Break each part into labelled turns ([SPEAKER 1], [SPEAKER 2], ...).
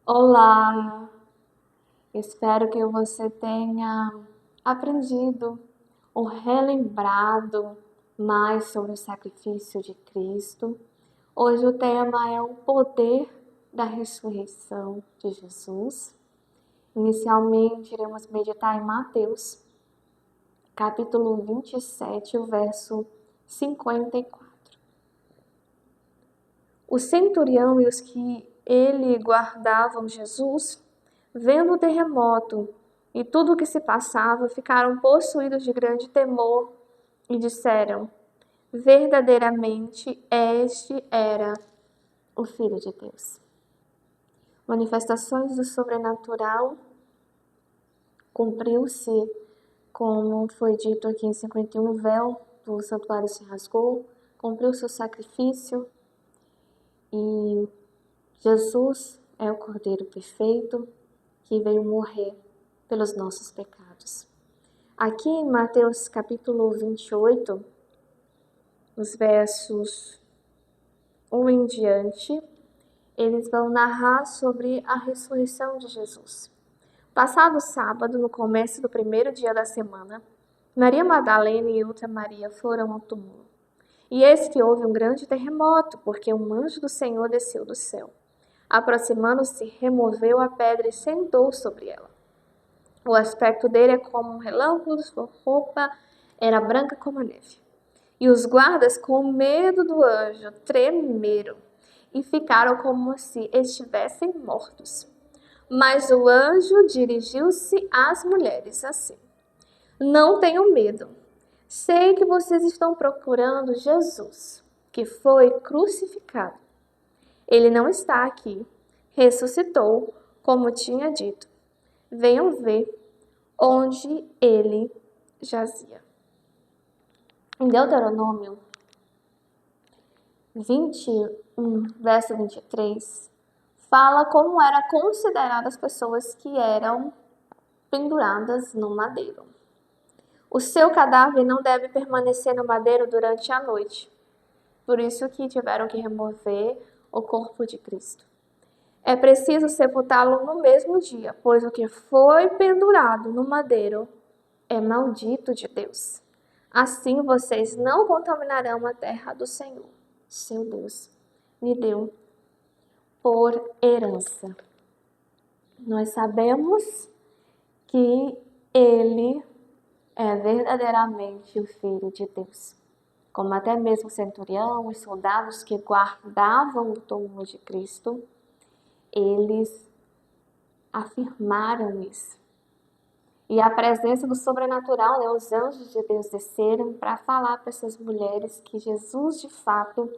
[SPEAKER 1] Olá, espero que você tenha aprendido ou relembrado mais sobre o sacrifício de Cristo. Hoje o tema é o poder da ressurreição de Jesus. Inicialmente, iremos meditar em Mateus, capítulo 27, o verso 54. O centurião e os que ele guardavam Jesus, vendo o terremoto e tudo o que se passava, ficaram possuídos de grande temor e disseram: verdadeiramente este era o Filho de Deus. Manifestações do sobrenatural cumpriu-se, como foi dito aqui em 51, o véu do santuário se rasgou, cumpriu-se o sacrifício e Jesus é o Cordeiro perfeito que veio morrer pelos nossos pecados. Aqui em Mateus capítulo 28, os versos 1 em diante, eles vão narrar sobre a ressurreição de Jesus. Passado o sábado, no começo do primeiro dia da semana, Maria Madalena e outra Maria foram ao túmulo. E eis que houve um grande terremoto, porque um anjo do Senhor desceu do céu. Aproximando-se, removeu a pedra e sentou sobre ela. O aspecto dele é como um relâmpago, sua roupa era branca como a neve. E os guardas, com medo do anjo, tremeram e ficaram como se estivessem mortos. Mas o anjo dirigiu-se às mulheres assim: não tenham medo. Sei que vocês estão procurando Jesus, que foi crucificado. Ele não está aqui. Ressuscitou, como tinha dito. Venham ver onde ele jazia. Em Deuteronômio 21, verso 23, fala como eram consideradas as pessoas que eram penduradas no madeiro. O seu cadáver não deve permanecer no madeiro durante a noite. Por isso que tiveram que remover o corpo de Cristo. É preciso sepultá-lo no mesmo dia, pois o que foi pendurado no madeiro é maldito de Deus. Assim vocês não contaminarão a terra do Senhor, seu Deus, me deu por herança. Nós sabemos que ele é verdadeiramente o Filho de Deus. Como até mesmo o centurião, os soldados que guardavam o túmulo de Cristo, eles afirmaram isso. E a presença do sobrenatural, né, os anjos de Deus desceram para falar para essas mulheres que Jesus de fato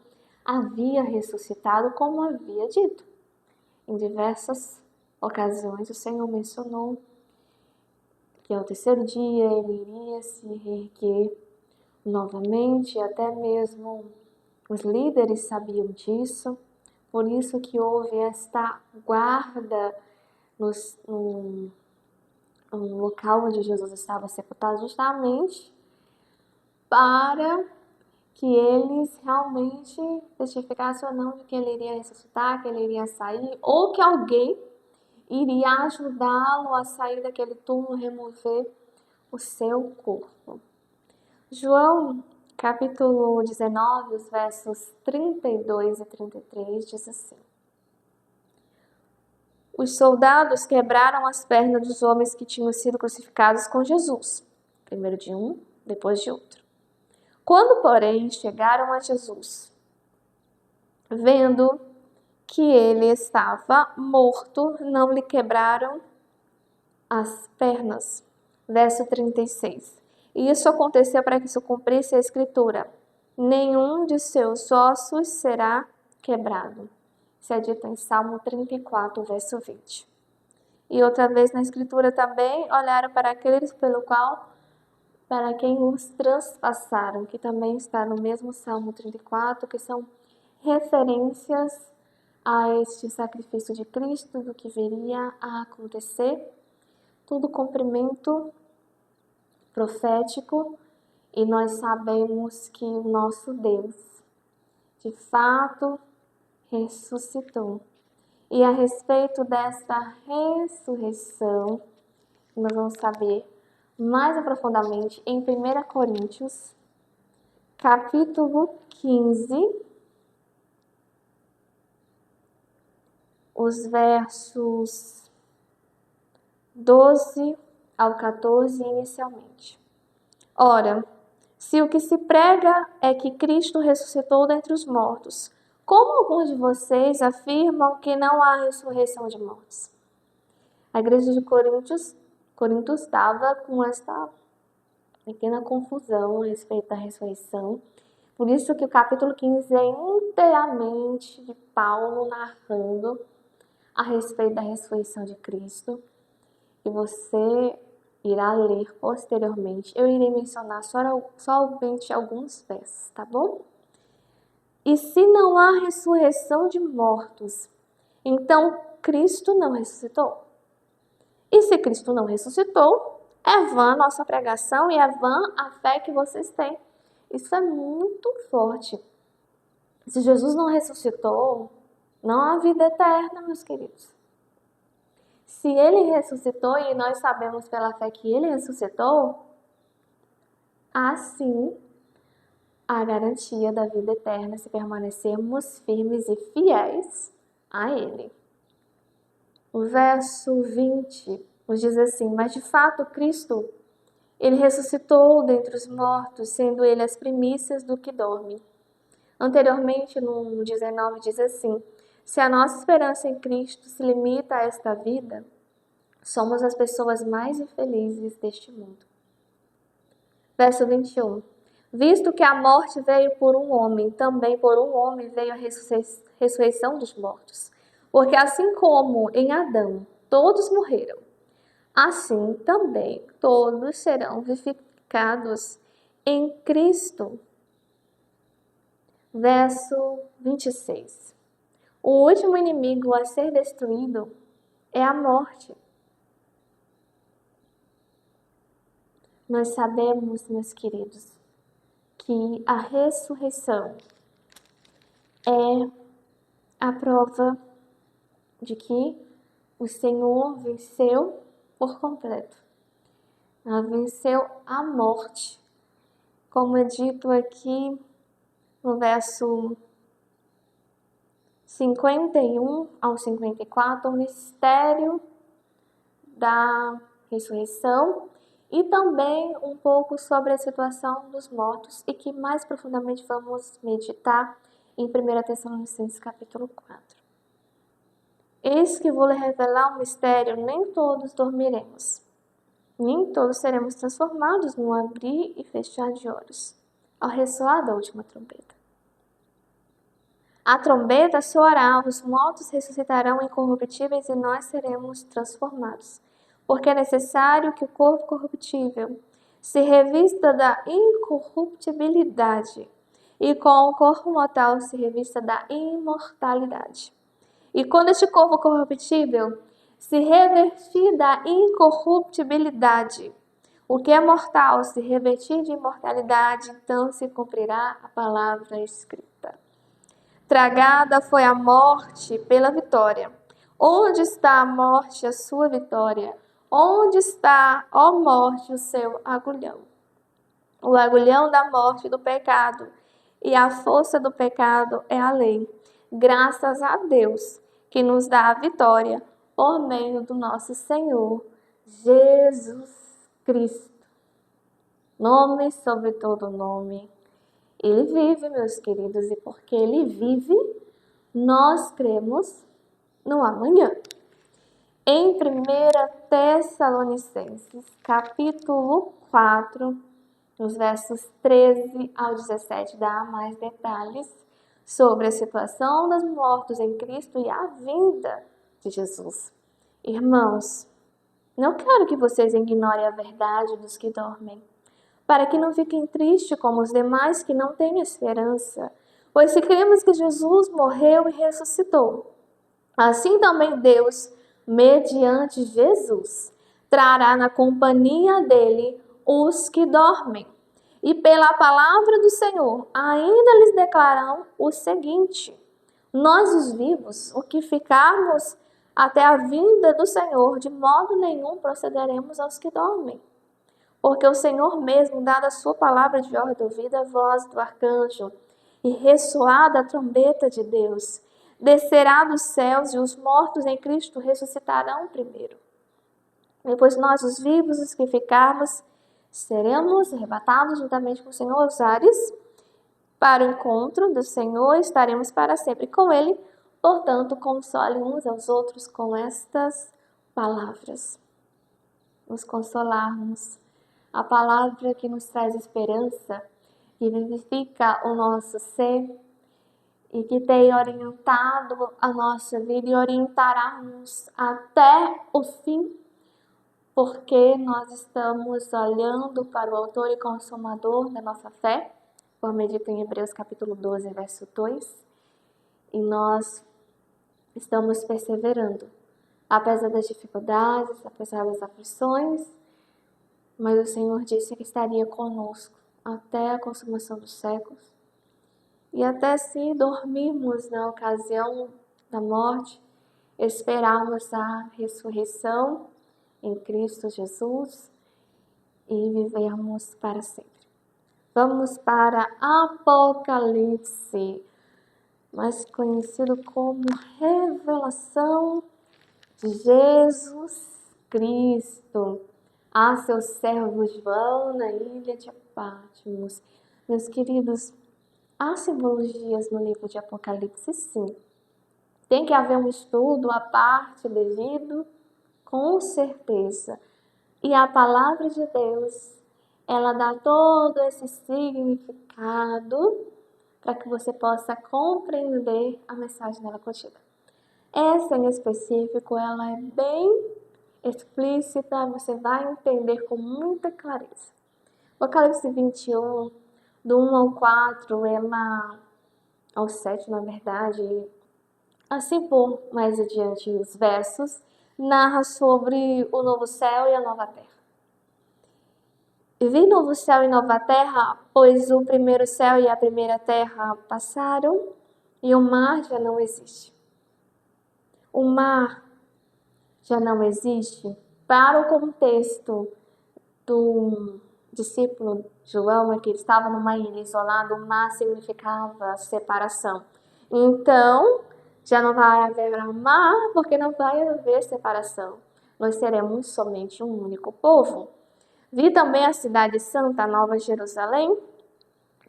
[SPEAKER 1] havia ressuscitado, como havia dito. Em diversas ocasiões o Senhor mencionou que ao terceiro dia ele iria se reerguer novamente, até mesmo os líderes sabiam disso, por isso que houve esta guarda no local onde Jesus estava sepultado, justamente para que eles realmente testificassem ou não de que ele iria ressuscitar, que ele iria sair, ou que alguém iria ajudá-lo a sair daquele túmulo, remover o seu corpo. João, capítulo 19, os versos 32 e 33, diz assim: os soldados quebraram as pernas dos homens que tinham sido crucificados com Jesus, primeiro de um, depois de outro. Quando, porém, chegaram a Jesus, vendo que ele estava morto, não lhe quebraram as pernas. Verso 36. E isso aconteceu para que se cumprisse a escritura: nenhum de seus ossos será quebrado. Isso é dito em Salmo 34, verso 20. E outra vez na escritura também olharam para aqueles para quem os transpassaram, que também está no mesmo Salmo 34, que são referências a este sacrifício de Cristo, do que viria a acontecer. Tudo cumprimento profético, e nós sabemos que o nosso Deus, de fato, ressuscitou. E a respeito desta ressurreição, nós vamos saber mais aprofundadamente em 1 Coríntios, capítulo 15, os versos 12 ao 14 inicialmente. Ora, se o que se prega é que Cristo ressuscitou dentre os mortos, como alguns de vocês afirmam que não há ressurreição de mortos? A igreja de Corinto estava com esta pequena confusão a respeito da ressurreição. Por isso que o capítulo 15 é inteiramente de Paulo narrando a respeito da ressurreição de Cristo. E você irá ler posteriormente. Eu irei mencionar somente alguns versos, tá bom? E se não há ressurreição de mortos, então Cristo não ressuscitou. E se Cristo não ressuscitou, é vã a nossa pregação e é vã a fé que vocês têm. Isso é muito forte. Se Jesus não ressuscitou, não há vida eterna, meus queridos. Se ele ressuscitou, e nós sabemos pela fé que ele ressuscitou, assim a garantia da vida eterna se permanecermos firmes e fiéis a ele. O verso 20 nos diz assim: mas de fato Cristo, ele ressuscitou dentre os mortos, sendo ele as primícias do que dorme. Anteriormente, no 19, diz assim: se a nossa esperança em Cristo se limita a esta vida, somos as pessoas mais infelizes deste mundo. Verso 21. Visto que a morte veio por um homem, também por um homem veio a ressurreição dos mortos. Porque assim como em Adão todos morreram, assim também todos serão vivificados em Cristo. Verso 26. O último inimigo a ser destruído é a morte. Nós sabemos, meus queridos, que a ressurreição é a prova de que o Senhor venceu por completo. Ela venceu a morte. Como é dito aqui no verso 51 ao 54, o mistério da ressurreição e também um pouco sobre a situação dos mortos e que mais profundamente vamos meditar em 1 Tessalonicenses capítulo 4. Eis que vou lhe revelar um mistério: nem todos dormiremos, nem todos seremos transformados num abrir e fechar de olhos, ao ressoar da última trombeta. A trombeta soará, os mortos ressuscitarão incorruptíveis e nós seremos transformados. Porque é necessário que o corpo corruptível se revista da incorruptibilidade e com o corpo mortal se revista da imortalidade. E quando este corpo corruptível se revestir da incorruptibilidade, o que é mortal se revestir de imortalidade, então se cumprirá a palavra escrita. Tragada foi a morte pela vitória. Onde está a morte, a sua vitória? Onde está, ó morte, o seu agulhão? O agulhão da morte do pecado, e a força do pecado é a lei. Graças a Deus, que nos dá a vitória por meio do nosso Senhor Jesus Cristo. Nome sobre todo nome. Ele vive, meus queridos, e porque ele vive, nós cremos no amanhã. Em 1 Tessalonicenses, capítulo 4, nos versos 13 ao 17, dá mais detalhes sobre a situação dos mortos em Cristo e a vinda de Jesus. Irmãos, não quero que vocês ignorem a verdade dos que dormem, para que não fiquem tristes como os demais que não têm esperança. Pois se cremos que Jesus morreu e ressuscitou, Assim também Deus, mediante Jesus, trará na companhia dele os que dormem. E pela palavra do Senhor, ainda lhes declaram o seguinte: nós, os vivos, o que ficarmos até a vinda do Senhor, de modo nenhum procederemos aos que dormem. Porque o Senhor mesmo, dada a sua palavra de ordem, ouvida a voz do arcanjo e ressoada a trombeta de Deus, descerá dos céus e os mortos em Cristo ressuscitarão primeiro. Depois nós, os vivos, os que ficarmos, seremos arrebatados juntamente com o Senhor aos ares, para o encontro do Senhor, estaremos para sempre com Ele. Portanto, console uns aos outros com estas palavras. Nos consolarmos. A palavra que nos traz esperança, que vivifica o nosso ser e que tem orientado a nossa vida e orientará-nos até o fim, porque nós estamos olhando para o autor e consumador da nossa fé, conforme dito em Hebreus capítulo 12, verso 2, e nós estamos perseverando, apesar das dificuldades, apesar das aflições, mas o Senhor disse que estaria conosco até a consumação dos séculos. E até se dormirmos na ocasião da morte, esperarmos a ressurreição em Cristo Jesus e vivermos para sempre. Vamos para Apocalipse, mais conhecido como Revelação de Jesus Cristo, a seu servo João na ilha de Patmos. Meus queridos, há simbologias no livro de Apocalipse, sim. Tem que haver um estudo à parte devido, com certeza. E a palavra de Deus, ela dá todo esse significado para que você possa compreender a mensagem nela contida. Essa em específico, ela é bem explícita, você vai entender com muita clareza. Apocalipse 21, do 1 ao 4, ao 7, na verdade, assim por mais adiante os versos, narra sobre o novo céu e a nova terra. Vi novo céu e nova terra, pois o primeiro céu e a primeira terra passaram e o mar já não existe. O mar já não existe. Para o contexto do discípulo João, que estava numa ilha isolada, o mar significava separação. Então, já não vai haver mar, porque não vai haver separação. Nós seremos somente um único povo. Vi também a cidade santa, Nova Jerusalém,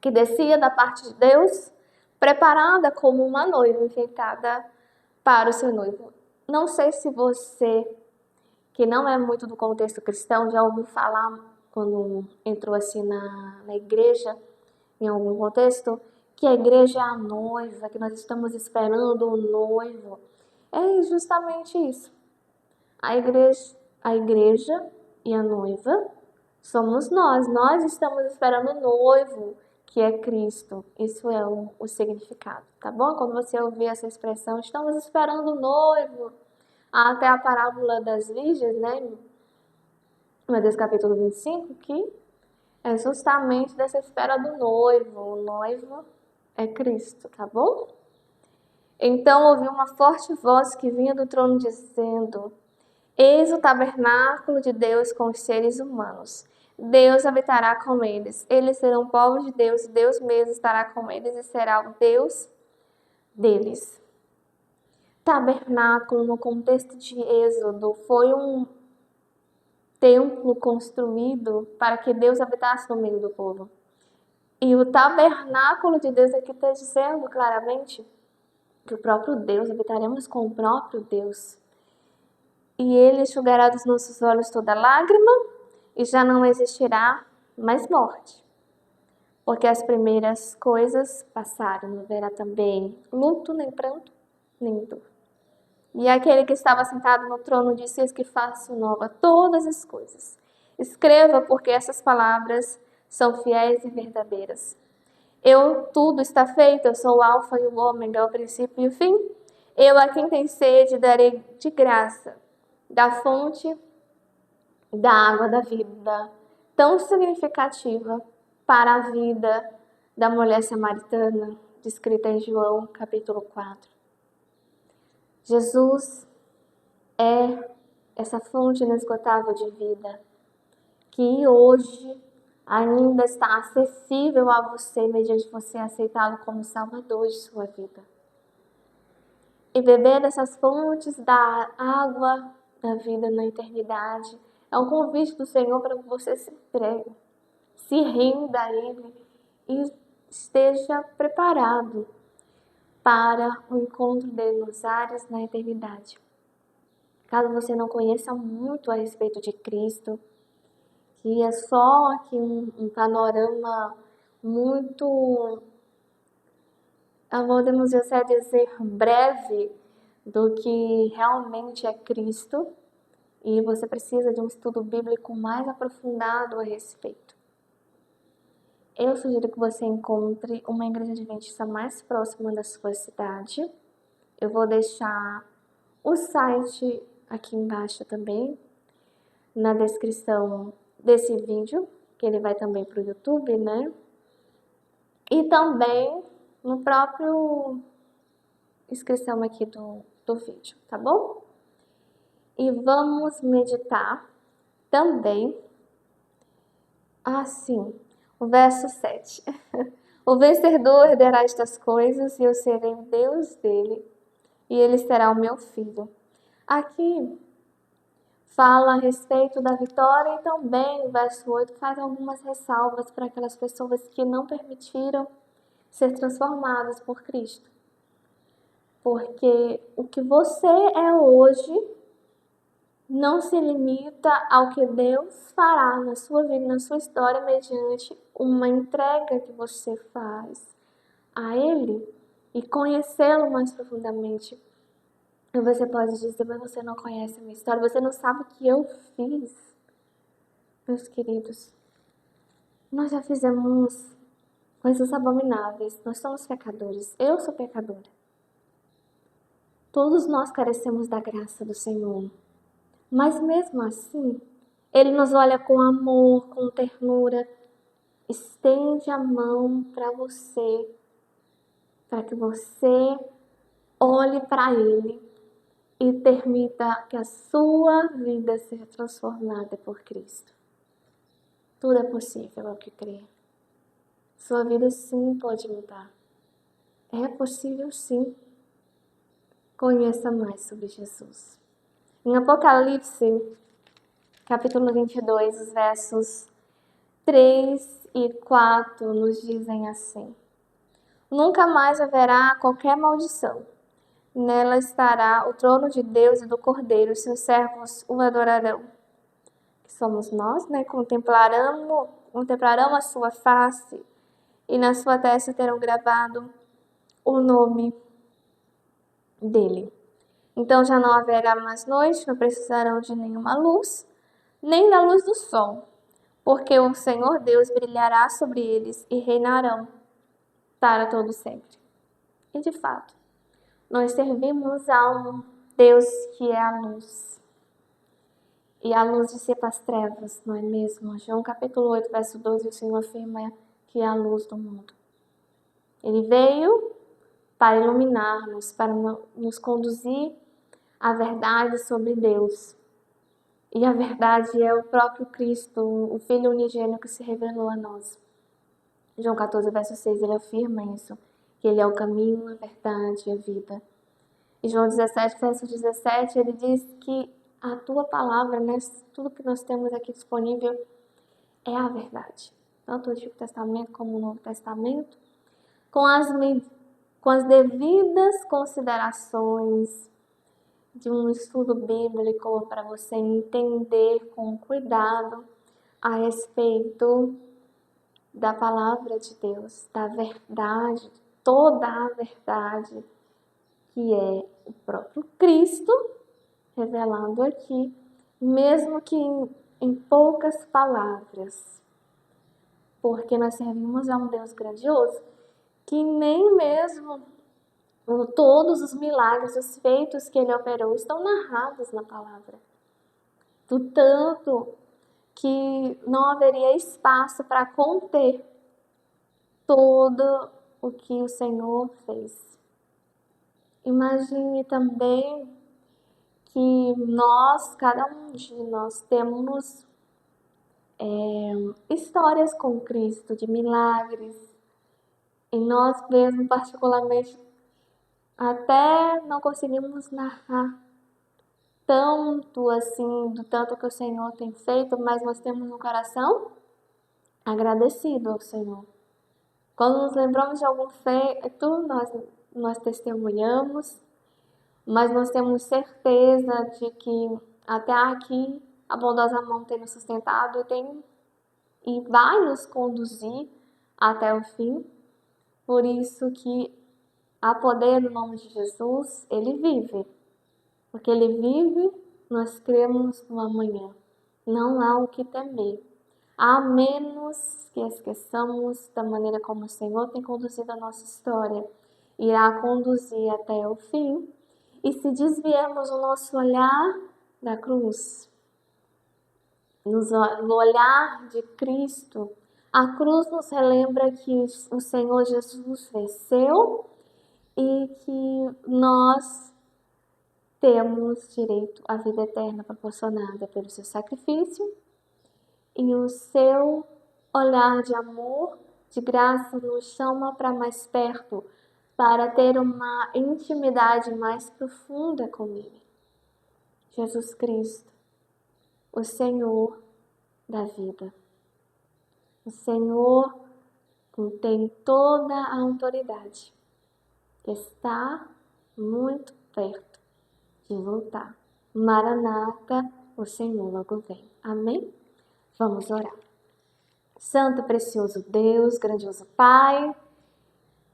[SPEAKER 1] que descia da parte de Deus, preparada como uma noiva enfeitada para o seu noivo. Não sei se você, que não é muito do contexto cristão, já ouviu falar quando entrou assim na igreja, em algum contexto, que a igreja é a noiva, que nós estamos esperando o noivo. É justamente isso. A igreja e a noiva somos nós. Nós estamos esperando o noivo, que é Cristo. Isso é o significado, tá bom? Quando você ouvir essa expressão, estamos esperando o noivo. Até a parábola das virgens, né? Mateus capítulo 25, que é justamente dessa espera do noivo. O noivo é Cristo, tá bom? Então ouvi uma forte voz que vinha do trono dizendo: eis o tabernáculo de Deus com os seres humanos. Deus habitará com eles. Eles serão povos de Deus. Deus mesmo estará com eles e será o Deus deles. Tabernáculo, no contexto de Êxodo, foi um templo construído para que Deus habitasse no meio do povo. E o tabernáculo de Deus aqui está dizendo claramente que o próprio Deus, habitaremos com o próprio Deus. E Ele enxugará dos nossos olhos toda lágrima e já não existirá mais morte. Porque as primeiras coisas passaram, não haverá também luto, nem pranto, nem dor. E aquele que estava sentado no trono disse: eis que faço nova todas as coisas. Escreva, porque essas palavras são fiéis e verdadeiras. Tudo está feito, eu sou o alfa e o ômega, o princípio e o fim. Eu a quem tem sede darei de graça da fonte da água da vida, tão significativa para a vida da mulher samaritana, descrita em João capítulo 4. Jesus é essa fonte inesgotável de vida, que hoje ainda está acessível a você, mediante você aceitá-lo como Salvador de sua vida. E beber dessas fontes da água da vida na eternidade é um convite do Senhor para que você se entregue, se renda a Ele e esteja preparado para o encontro dele nos ares na eternidade. Caso você não conheça muito a respeito de Cristo, que é só aqui um panorama muito, podemos dizer, breve do que realmente é Cristo, e você precisa de um estudo bíblico mais aprofundado a respeito. Eu sugiro que você encontre uma igreja adventista mais próxima da sua cidade. Eu vou deixar o site aqui embaixo também, na descrição desse vídeo, que ele vai também para o YouTube, né? E também no próprio inscrição aqui do vídeo, tá bom? E vamos meditar também, o verso 7. O vencedor herdará estas coisas e eu serei o Deus dele e ele será o meu filho. Aqui fala a respeito da vitória e também o verso 8 faz algumas ressalvas para aquelas pessoas que não permitiram ser transformadas por Cristo. Porque o que você é hoje não se limita ao que Deus fará na sua vida, na sua história, mediante uma entrega que você faz a Ele e conhecê-lo mais profundamente. E você pode dizer, mas você não conhece a minha história, você não sabe o que eu fiz. Meus queridos, nós já fizemos coisas abomináveis, nós somos pecadores, eu sou pecadora. Todos nós carecemos da graça do Senhor, mas mesmo assim, Ele nos olha com amor, com ternura, estende a mão para você, para que você olhe para Ele e permita que a sua vida seja transformada por Cristo. Tudo é possível ao que crer. Sua vida sim pode mudar. É possível sim. Conheça mais sobre Jesus. Em Apocalipse, capítulo 22, os versos 3 e 4 nos dizem assim: Nunca mais haverá qualquer maldição. Nela estará o trono de Deus e do Cordeiro, seus servos o adorarão. Que somos nós, né? Contemplarão a sua face e na sua testa terão gravado o nome dele. Então já não haverá mais noite, não precisarão de nenhuma luz, nem da luz do sol, porque o Senhor Deus brilhará sobre eles e reinarão para todo sempre. E de fato, nós servimos a um Deus que é a luz. E a luz dissipa as trevas, não é mesmo? João capítulo 8, verso 12, o Senhor afirma que é a luz do mundo. Ele veio para iluminar-nos, para nos conduzir à verdade sobre Deus. E a verdade é o próprio Cristo, o Filho unigênito que se revelou a nós. João 14, verso 6, ele afirma isso, que ele é o caminho, a verdade e a vida. E João 17, verso 17, ele diz que a tua palavra, né, tudo que nós temos aqui disponível, é a verdade. Tanto o Antigo Testamento como o Novo Testamento, com as devidas considerações de um estudo bíblico para você entender com cuidado a respeito da palavra de Deus, da verdade, toda a verdade que é o próprio Cristo revelado aqui, mesmo que em poucas palavras, porque nós servimos a um Deus grandioso que nem mesmo Todos os milagres, os feitos que ele operou estão narrados na palavra. Do tanto que não haveria espaço para conter todo o que o Senhor fez. Imagine também que nós, cada um de nós, temos histórias com Cristo, de milagres, e nós mesmos, particularmente, até não conseguimos narrar tanto assim, do tanto que o Senhor tem feito, mas nós temos um coração agradecido ao Senhor. Quando nos lembramos de algum feito, nós testemunhamos, mas nós temos certeza de que até aqui a bondosa mão tem nos sustentado e vai nos conduzir até o fim. Por isso que há poder no nome de Jesus, ele vive. Porque ele vive, nós cremos no amanhã. Não há o que temer. A menos que esqueçamos da maneira como o Senhor tem conduzido a nossa história, irá conduzir até o fim. E se desviarmos o nosso olhar da cruz, no olhar de Cristo, a cruz nos relembra que o Senhor Jesus venceu e que nós temos direito à vida eterna proporcionada pelo seu sacrifício e o seu olhar de amor, de graça, nos chama para mais perto, para ter uma intimidade mais profunda com Ele. Jesus Cristo, o Senhor da vida. O Senhor que tem toda a autoridade, que está muito perto de voltar. Maranata, o Senhor logo vem. Amém? Vamos orar. Santo e precioso Deus, grandioso Pai,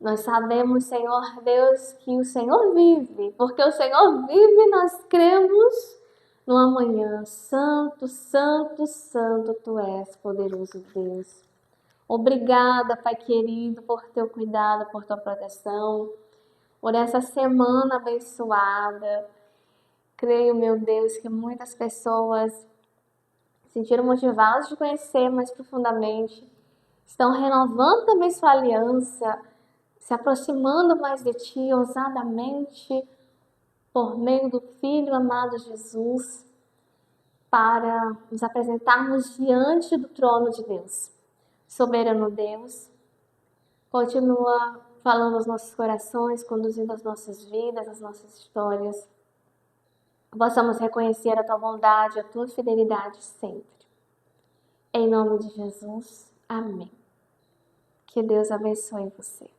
[SPEAKER 1] nós sabemos, Senhor Deus, que o Senhor vive, porque o Senhor vive, nós cremos no amanhã. Santo, santo, santo, Tu és, poderoso Deus. Obrigada, Pai querido, por Teu cuidado, por Tua proteção, por essa semana abençoada. Creio, meu Deus, que muitas pessoas se sentiram motivadas de conhecer mais profundamente, estão renovando também sua aliança, se aproximando mais de Ti ousadamente, por meio do Filho amado Jesus, para nos apresentarmos diante do trono de Deus. Soberano Deus, continua falando aos nossos corações, conduzindo as nossas vidas, as nossas histórias. Possamos reconhecer a Tua bondade, a Tua fidelidade sempre. Em nome de Jesus, amém. Que Deus abençoe você.